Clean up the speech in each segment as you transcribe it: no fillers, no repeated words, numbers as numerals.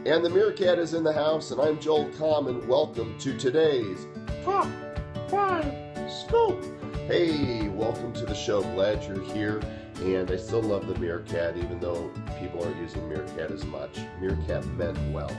And the Meerkat is in the house, and I'm Joel Comm, and welcome to today's Top 5 Scoop. Hey, welcome to the show. Glad you're here. And I still love the Meerkat, even though people aren't using Meerkat as much. Meerkat meant well,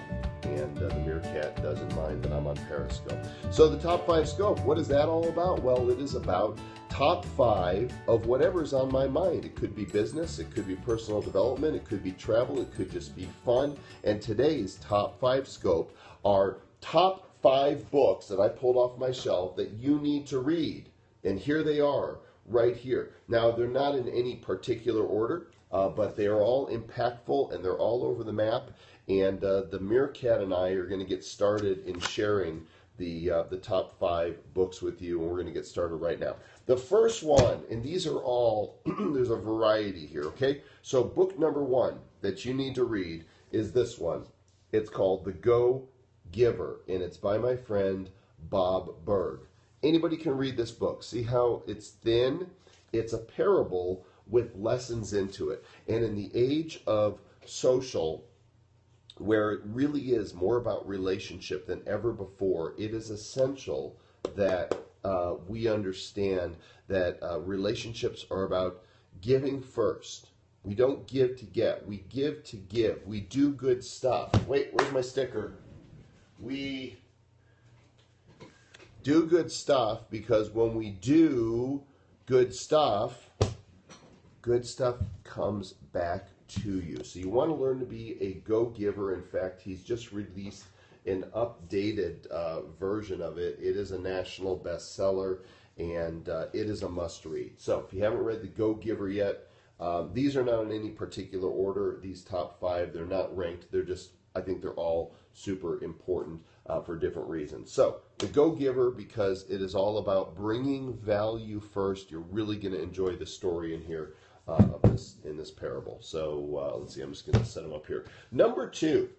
and the Meerkat doesn't mind that I'm on Periscope. So the Top 5 Scope, what is that all about? Well, it is about top 5 of whatever's on my mind. It could be business, it could be personal development, it could be travel, it could just be fun. And today's Top 5 Scope are top 5 books that I pulled off my shelf that you need to read. And here they are. Right here. Now, they're not in any particular order, but they are all impactful and they're all over the map. And the Meerkat and I are going to get started in sharing the top 5 books with you, and we're going to get started right now. The first one, and these are all, there's a variety here, okay? So book number 1 that you need to read is this one. It's called The Go-Giver, and it's by my friend Bob Burg. Anybody can read this book. See how it's thin? It's a parable with lessons into it. And in the age of social, where it really is more about relationship than ever before, it is essential that we understand that relationships are about giving first. We don't give to get. We give to give. We do good stuff. Wait, where's my sticker? We do good stuff, because when we do good stuff comes back to you. So you want to learn to be a go-giver. In fact, he's just released an updated version of it. It is a national bestseller, and it is a must-read. So if you haven't read The Go-Giver yet, these are not in any particular order. These top 5, they're not ranked. They're just, I think they're all super important for different reasons. So, The Go-Giver, because it is all about bringing value first. You're really going to enjoy the story in here in this parable. So, let's see. I'm just going to set them up here. Number 2,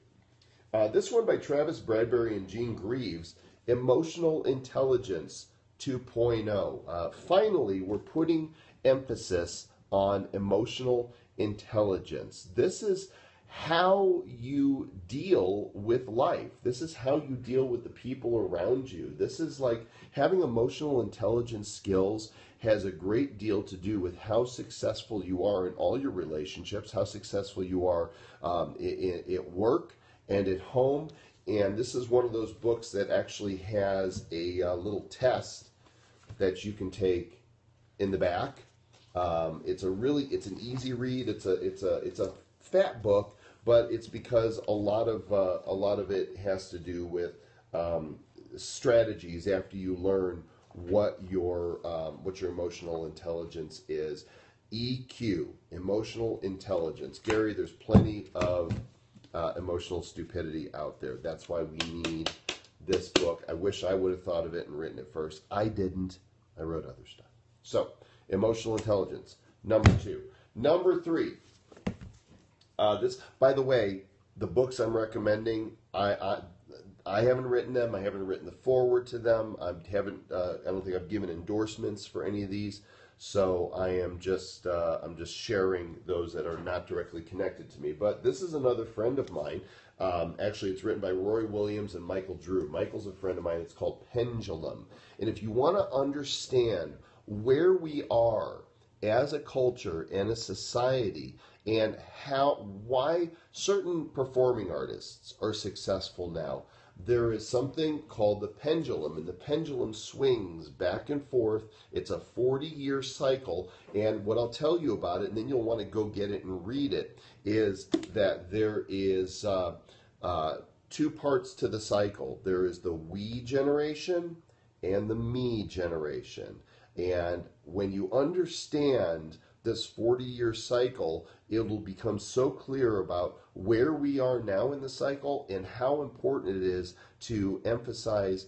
this one by Travis Bradberry and Gene Greaves, Emotional Intelligence 2.0. Finally, we're putting emphasis on emotional intelligence. This is how you deal with life. This is how you deal with the people around you. This is like having emotional intelligence skills has a great deal to do with how successful you are in all your relationships, how successful you are at work and at home. And this is one of those books that actually has a little test that you can take in the back. It's an easy read. It's a fat book, but it's because a lot of it has to do with strategies after you learn what your emotional intelligence is. EQ, emotional intelligence. Gary, there's plenty of emotional stupidity out there. That's why we need this book. I wish I would have thought of it and written it first. I didn't. I wrote other stuff. So, emotional intelligence, number 2. Number 3. This, by the way, the books I'm recommending, I haven't written them. I haven't written the foreword to them. I don't think I've given endorsements for any of these. So I'm just sharing those that are not directly connected to me. But this is another friend of mine. Actually, it's written by Roy Williams and Michael Drew. Michael's a friend of mine. It's called Pendulum. And if you want to understand where we are as a culture and a society, and why certain performing artists are successful now, there is something called the pendulum, and the pendulum swings back and forth. It's a 40-year cycle, and what I'll tell you about it, and then you'll want to go get it and read it, is that there is 2 parts to the cycle. There is the we generation and the me generation. And when you understand this 40-year cycle, it will become so clear about where we are now in the cycle and how important it is to emphasize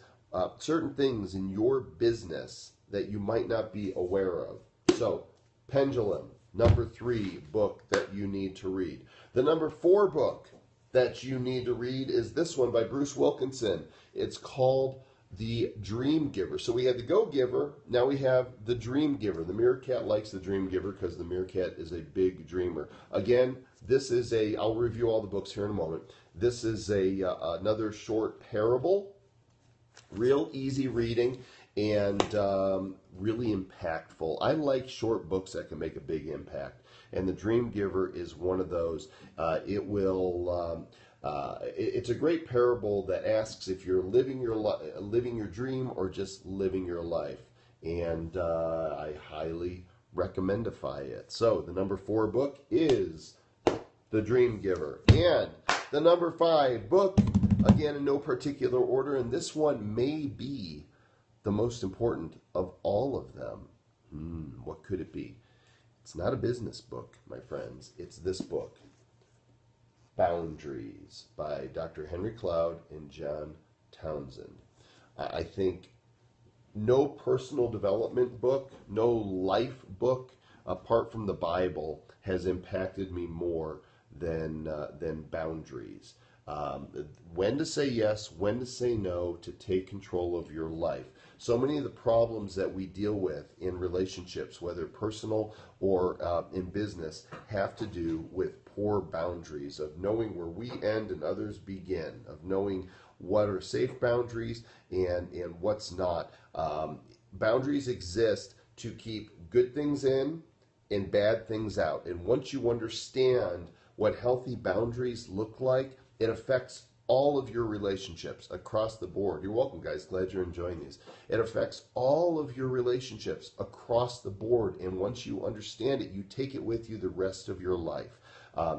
certain things in your business that you might not be aware of. So, Pendulum, number 3 book that you need to read. The number 4 book that you need to read is this one by Bruce Wilkinson. It's called the Dream Giver. So we had the Go Giver, now we have the Dream Giver. The Meerkat likes the Dream Giver because the Meerkat is a big dreamer. Again, this is I'll review all the books here in a moment. This is another short parable, real easy reading, and really impactful. I like short books that can make a big impact, and the Dream Giver is one of those. It's a great parable that asks if you're living your dream or just living your life, and I highly recommendify it. So the number 4 book is the Dream Giver, and the number 5 book, again in no particular order, and this one may be the most important of all of them. What could it be? It's not a business book, my friends. It's this book, Boundaries, by Dr. Henry Cloud and John Townsend. I think no personal development book, no life book, apart from the Bible, has impacted me more than Boundaries. When to say yes, when to say no, to take control of your life. So many of the problems that we deal with in relationships, whether personal or in business, have to do with poor boundaries, of knowing where we end and others begin, of knowing what are safe boundaries and what's not. Boundaries exist to keep good things in and bad things out. And once you understand what healthy boundaries look like, it affects all of your relationships across the board. You're welcome, guys. Glad you're enjoying these. It affects all of your relationships across the board. And once you understand it, you take it with you the rest of your life.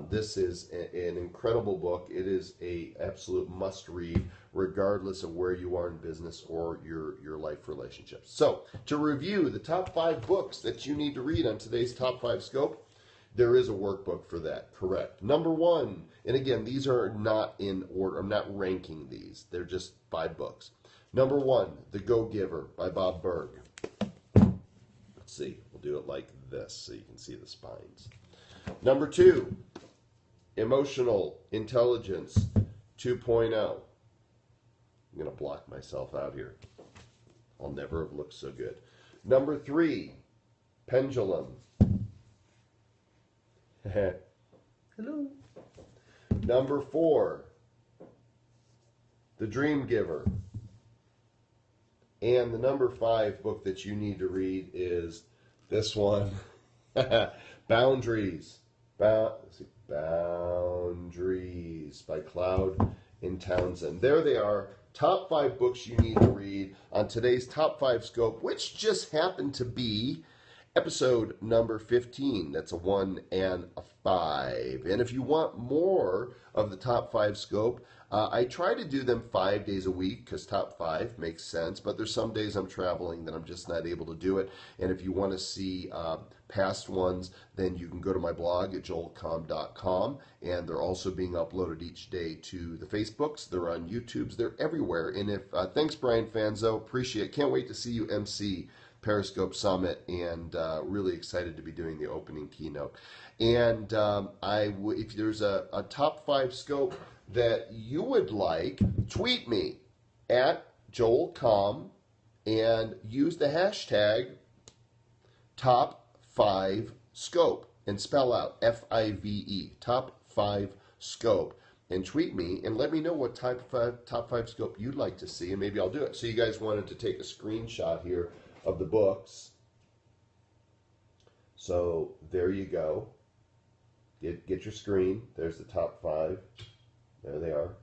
This is an incredible book. It is an absolute must-read, regardless of where you are in business or your life relationships. So, to review the top 5 books that you need to read on today's Top 5 Scope, there is a workbook for that, correct. Number 1, and again, these are not in order. I'm not ranking these. They're just 5 books. Number 1, The Go Giver by Bob Burg. Let's see. We'll do it like this so you can see the spines. Number 2, Emotional Intelligence 2.0. I'm going to block myself out here. I'll never have looked so good. Number 3, Pendulum. Hello. Number 4, The Dream Giver. And the number 5 book that you need to read is this one, Boundaries. Boundaries by Cloud and Townsend. There they are, top 5 books you need to read on today's Top 5 Scope, which just happened to be episode number 15. That's a 1 and a 5. And if you want more of the Top 5 Scope, I try to do them 5 days a week because Top 5 makes sense, but there's some days I'm traveling that I'm just not able to do it. And if you want to see past ones, then you can go to my blog at joelcomm.com, and they're also being uploaded each day to the Facebooks. They're on YouTubes. They're everywhere. And if thanks, Brian Fanzo. Appreciate it. Can't wait to see you MC Periscope Summit, and really excited to be doing the opening keynote. And if there's a Top 5 Scope that you would like, tweet me at JoelComm and use the hashtag Top 5 Scope and spell out F-I-V-E, Top 5 Scope, and tweet me and let me know what Top 5 Scope you'd like to see, and maybe I'll do it. So you guys wanted to take a screenshot here of the books. So there you go. Get your screen. There's the top 5. There they are.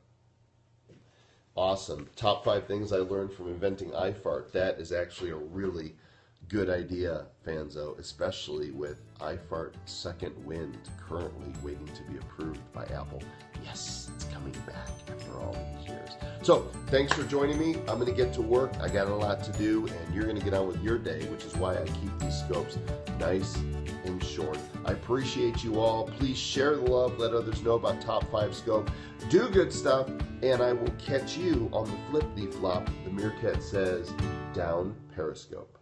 Awesome. Top 5 things I learned from inventing iFart. That is actually a really good idea, Fanzo, especially with iFart Second Wind currently waiting to be approved by Apple. Yes, it's coming back after all these years. So, thanks for joining me. I'm going to get to work. I got a lot to do, and you're going to get on with your day, which is why I keep these scopes nice and short. I appreciate you all. Please share the love. Let others know about Top 5 Scope. Do good stuff, and I will catch you on the flippity flop. The Meerkat says, down Periscope.